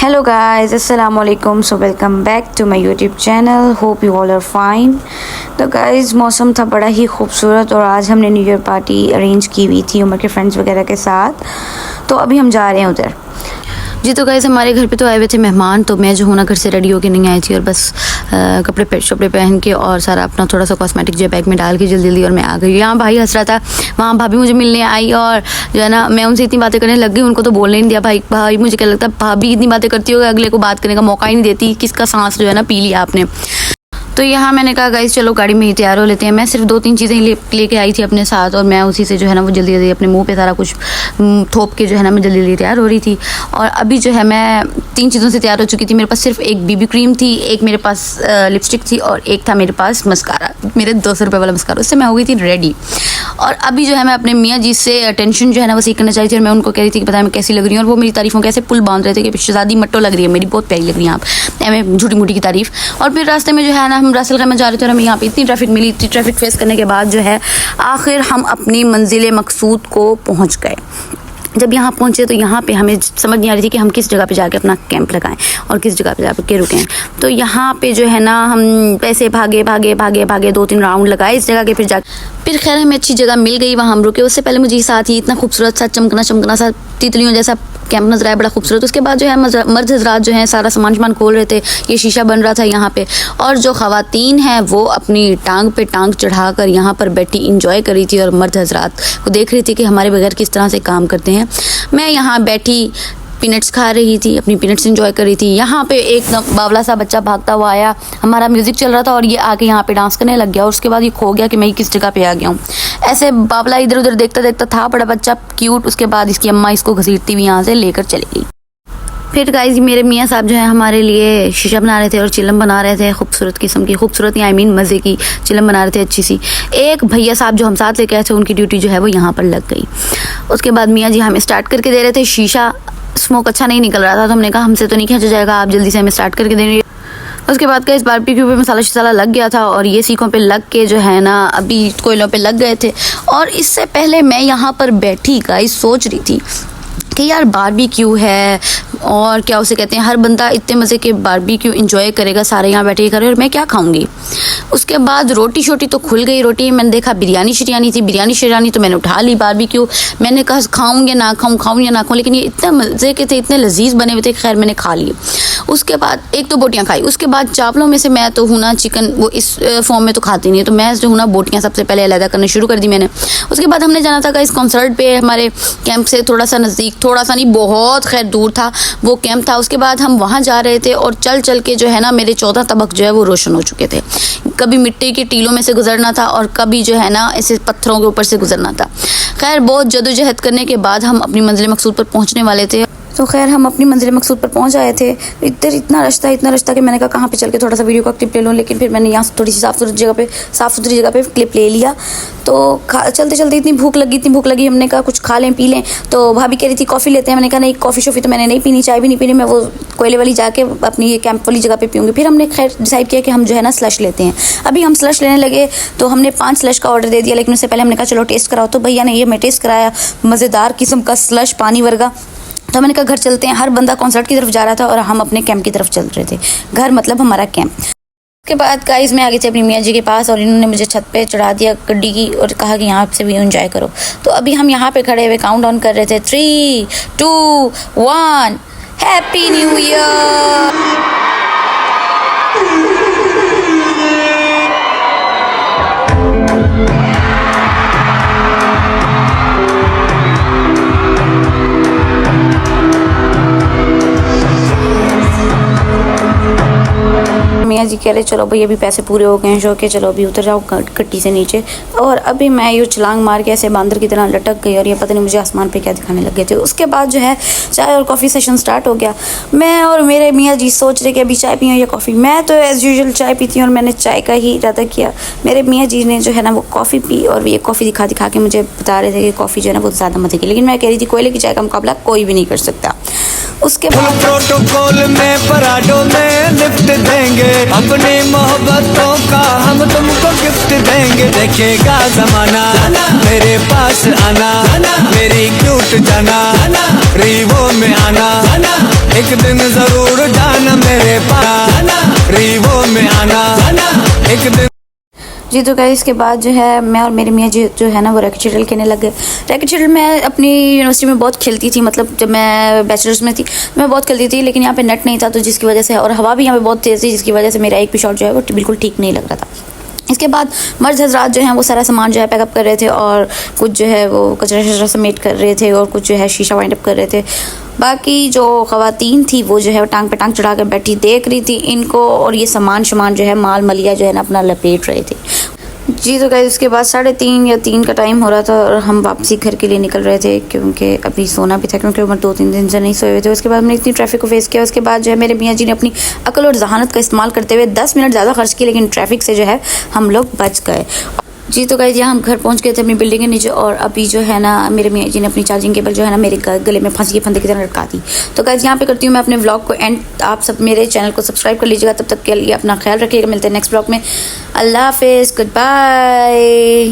Hello guys, assalamu alaikum. So welcome back to my YouTube channel. Hope you all are fine. तो guys मौसम था बड़ा ही खूबसूरत और आज हमने न्यू ईयर पार्टी अरेंज की हुई थी उमर के फ्रेंड्स वगैरह के साथ। तो अभी हम जा रहे हैं उधर। जी तो गाइज़ हमारे घर पे तो आए हुए थे मेहमान, तो मैं जो हूँ ना घर से रेडी होके नहीं आई थी और बस कपड़े शपड़े पहन के और सारा अपना थोड़ा सा कॉस्मेटिक जो बैग में डाल के जल्दी जल्दी और मैं आ गई। यहाँ भाई हंस रहा था, वहाँ भाभी मुझे मिलने आई और जो है ना मैं उनसे इतनी बातें करने लग गई, उनको तो बोलने नहीं दिया। भाई मुझे क्या लगता है भाभी इतनी बातें करती हो अगले को बात करने का मौका ही नहीं देती, किसका सांस जो है ना पी लिया आपने। तो यहाँ मैंने कहा गाइस चलो गाड़ी में ही तैयार हो लेते हैं। मैं सिर्फ 2-3 चीज़ें लेके आई थी अपने साथ और मैं उसी से जो है ना वो जल्दी जल्दी अपने मुंह पे सारा कुछ थोप के जो है ना मैं जल्दी जल्दी तैयार हो रही थी। और अभी जो है मैं 3 चीज़ों से तैयार हो चुकी थी। मेरे पास सिर्फ एक बीबी क्रीम थी, एक मेरे पास लिपस्टिक थी और एक था मेरे पास मस्कारा, मेरे 200 रुपये वाला मस्कारा। उससे मैं हो गई थी रेडी। और अभी जो है मैं अपने मियाँ जी से टेंशन जो है ना वो सीखना चाहती थी और मैं उनको कह रही थी कि पता है मैं कैसी लग रही हूँ, और वो मेरी तारीफ़ों कैसे पुल बांध रहे थे कि शहज़ादी मट्टो लग रही है मेरी, बहुत प्यारी लग रही है आप, मैं झूठी मूठी की तारीफ़। और फिर रास्ते में जो है ना हम रासल खैमा जा रहे थे और हमें यहाँ पे इतनी ट्रैफिक मिली, इतनी ट्रैफिक फेस करने के बाद जो है आखिर हम अपनी मंजिल मकसूद को पहुँच गए। जब यहाँ पहुँचे तो यहाँ पे हमें समझ नहीं आ रही थी कि हम किस जगह पे जाके अपना कैंप लगाएं और किस जगह पे जाके रुकें। तो यहाँ पे जो है ना हम पैसे भागे 2-3 राउंड लगाए इस जगह के, फिर खैर हमें अच्छी जगह मिल गई, वहाँ हम रुके। उससे पहले मुझे साथ ही इतना खूबसूरत सा चमकना सा तितलियों जैसा कैंप नजर आया, बड़ा खूबसूरत। उसके बाद जो है मर्द हजरात जो हैं सारा सामान खोल रहे थे, ये शीशा बन रहा था यहाँ पे, और जो ख़वातीन हैं वो अपनी टांग पे टांग चढ़ाकर यहाँ पर बैठी इंजॉय कर रही थी और मर्द हजरात को देख रही थी कि हमारे बगैर किस तरह से काम करते हैं। मैं यहाँ बैठी पीनट्स खा रही थी, अपनी पीनट्स एंजॉय कर रही थी। यहाँ पे एक बावला सा बच्चा भागता हुआ आया, हमारा म्यूज़िक चल रहा था और ये आके यहाँ पे डांस करने लग गया और उसके बाद ये खो गया कि मैं किस जगह पे आ गया हूँ। ऐसे बावला इधर उधर देखता देखता था, बड़ा बच्चा क्यूट। उसके बाद इसकी अम्मा इसको घसीटती हुई यहाँ से लेकर चली गई। फिर गाइज मेरे मियाँ साहब जो है हमारे लिए शीशा बना रहे थे और चिलम बना रहे थे, खूबसूरत किस्म की, खूबसूरत आई मीन मज़े की चिलम बना रहे थे अच्छी सी। एक भैया साहब जो हम साथ लेके आए थे उनकी ड्यूटी जो है वो यहाँ पर लग गई। उसके बाद मियाँ जी हमें स्टार्ट करके दे रहे थे, शीशा स्मोक अच्छा नहीं निकल रहा था तो हमने कहा हमसे तो नहीं खींचा जाएगा, आप जल्दी से हमें स्टार्ट करके देंगे। उसके बाद का इस बारबेक्यू पे मसाला शसाला लग गया था और ये सीखों पे लग के जो है ना अभी कोयलों पे लग गए थे। और इससे पहले मैं यहाँ पर बैठी गाइस सोच रही थी कि यार बारबेक्यू है और क्या उसे कहते हैं, हर बंदा इतने मज़े के बारबेक्यू एंजॉय करेगा, सारे यहाँ बैठे करे और मैं क्या खाऊंगी। उसके बाद रोटी शोटी तो खुल गई, रोटी मैंने देखा बिरयानी शिरयानी थी, बिरयानी शिरयानी तो मैंने उठा ली। बारबेक्यू मैंने कहा खाऊं या ना खाऊं, लेकिन ये इतने मज़े के थे, इतने लजीज बने हुए थे, खैर मैंने खा लिए। उसके बाद एक तो बोटियाँ खाई। उसके बाद चावलों में से मैं तो हूँ ना चिकन वो इस फॉर्म में तो खाती नहीं, तो मैं जो हूँ ना बोटियाँ सबसे पहले अलग करनी शुरू कर दी मैंने। उसके बाद हमने जाना था इस कॉन्सर्ट पे, हमारे कैंप से थोड़ा सा नज़दीक, थोड़ा सा नहीं बहुत खैर दूर था वो कैंप था। उसके बाद हम वहाँ जा रहे थे और चल के जो है ना मेरे 14 तबक जो है वो रोशन हो चुके थे। कभी मिट्टी के टीलों में से गुजरना था और कभी जो है ना ऐसे पत्थरों के ऊपर से गुजरना था। खैर बहुत जदोजहद करने के बाद हम अपनी मंजिल मकसूद पर पहुँचने वाले थे। तो खैर हम अपनी मंजिल मकसूद पर पहुंच आए थे। इधर इतना रश था कि मैंने कहा कहाँ पे चल के थोड़ा सा वीडियो का क्लिप ले लूँ, लेकिन फिर मैंने यहाँ थोड़ी सी साफ़ सुथरी जगह पे क्लिप ले लिया। तो चलते चलते इतनी भूख लगी, हमने कहा कुछ खा लें पी लें। तो भाभी कह रही थी कॉफ़ी लेते हैं, मैंने कहा नहीं कॉफ़ी शॉफ़ी तो मैंने नहीं पीनी, चाय भी नहीं पीनी, मैं वो कोयले वाली जाके अपनी ये कैंप वाली जगह पे पीऊँगी। फिर हमने खैर डिसाइड किया कि हम जो है ना स्लश लेते हैं। अभी हम स्लश लेने लगे तो हमने 5 स्लश का ऑर्डर दे दिया, लेकिन उससे पहले हमने कहा चलो टेस्ट कराओ। तो भैया ने ये मैं टेस्ट कराया, मज़ेदार किस्म का स्लश पानी वर्गा। तो मैंने कहा घर चलते हैं। हर बंदा कॉन्सर्ट की तरफ जा रहा था और हम अपने कैंप की तरफ चल रहे थे, घर मतलब हमारा कैंप। उसके बाद गाइस मैं आ गई थी अपनी मियाँ जी के पास और इन्होंने मुझे छत पे चढ़ा दिया गड्डी की और कहा कि यहाँ से भी एंजॉय करो। तो अभी हम यहाँ पे खड़े हुए काउंट डाउन कर रहे थे, 3, 2, 1 हैप्पी न्यू ईयर। मियाँ जी कह रहे चलो भाई अभी पैसे पूरे हो गए हैं शो के, चलो अभी उतर जाओ गड्डी से नीचे। और अभी मैं यूँ छलांग मार के ऐसे बांदर की तरह लटक गई और ये पता नहीं मुझे आसमान पे क्या दिखाने लग गए थे। उसके बाद जो है चाय और कॉफ़ी सेशन स्टार्ट हो गया। मैं और मेरे मियाँ जी सोच रहे कि अभी चाय पीऊँ या कॉफ़ी। मैं तो एज़ यूजुअल चाय पीती हूँ और मैंने चाय का ही इरादा किया। मेरे मियाँ जी ने जो है ना वो कॉफ़ी पी और ये कॉफ़ी दिखा के मुझे बता रहे थे कि कॉफ़ी जो है ना बहुत ज़्यादा मज़े की, लेकिन मैं कह रही थी कोयले की चाय का मुकाबला कोई भी नहीं कर सकता। उसके बाद प्रोटोकॉल में पराठों में लिफ्ट देंगे, अपनी मोहब्बतों का हम तुमको गिफ्ट देंगे। देखेगा जमाना मेरे पास आना, मेरी क्यूट जाना, रीवो में आना। एक दिन जरूर जाना मेरे पास, रीवो में आना एक दिन। जी तो गाइस इसके बाद जो है मैं और मेरे मियाँ जी जो है ना वो रैकेट शटल खेलने लग गए। रैकेट शटल मैं अपनी यूनिवर्सिटी में बहुत खेलती थी, मतलब जब मैं बैचलर्स में थी मैं बहुत खेलती थी, लेकिन यहाँ पे नेट नहीं था तो जिसकी वजह से, और हवा भी यहाँ पे बहुत तेज़ थी जिसकी वजह से मेरा एक भी शॉट जो है वो बिल्कुल ठीक नहीं लग रहा था। इसके बाद मर्द हजरात जो हैं वो सारा सामान जो है पैकअप कर रहे थे और कुछ जो है वो कचरा शचरा समेट कर रहे थे और कुछ जो है शीशा वाइंड अप कर रहे थे। बाकी जो ख़वातीन थी वो जो है वो टांग पे टांग चढ़ा कर बैठी देख रही थी इनको, और ये सामान जो है माल मलिया जो है ना अपना लपेट रहे थे। जी तो गाइस उसके बाद 3:30 या 3 का टाइम हो रहा था और हम वापसी घर के लिए निकल रहे थे क्योंकि अभी सोना भी था, क्योंकि उम्र 2-3 दिन से नहीं सोए हुए थे। उसके बाद हमने इतनी ट्रैफिक को फेस किया। उसके बाद जो है मेरे मियाँ जी ने अपनी अकल और जहानत का इस्तेमाल करते हुए 10 मिनट ज़्यादा खर्च किए, लेकिन ट्रैफिक से जो है हम लोग बच गए। जी तो गाइस यहाँ हम घर पहुँच गए थे अपनी बिल्डिंग के नीचे, और अभी जो है ना मेरे मियाँ जी ने अपनी चार्जिंग केबल जो है ना मेरे गले में फंसी फंदे की तरह लटका दी। तो गाइस यहाँ पे करती हूँ मैं अपने व्लॉग को एंड। आप सब मेरे चैनल को सब्सक्राइब कर लीजिएगा। तब तक के लिए अपना ख्याल रखिएगा। मिलते हैं नेक्स्ट व्लॉग में। अल्लाह हाफिज़, गुड बाय।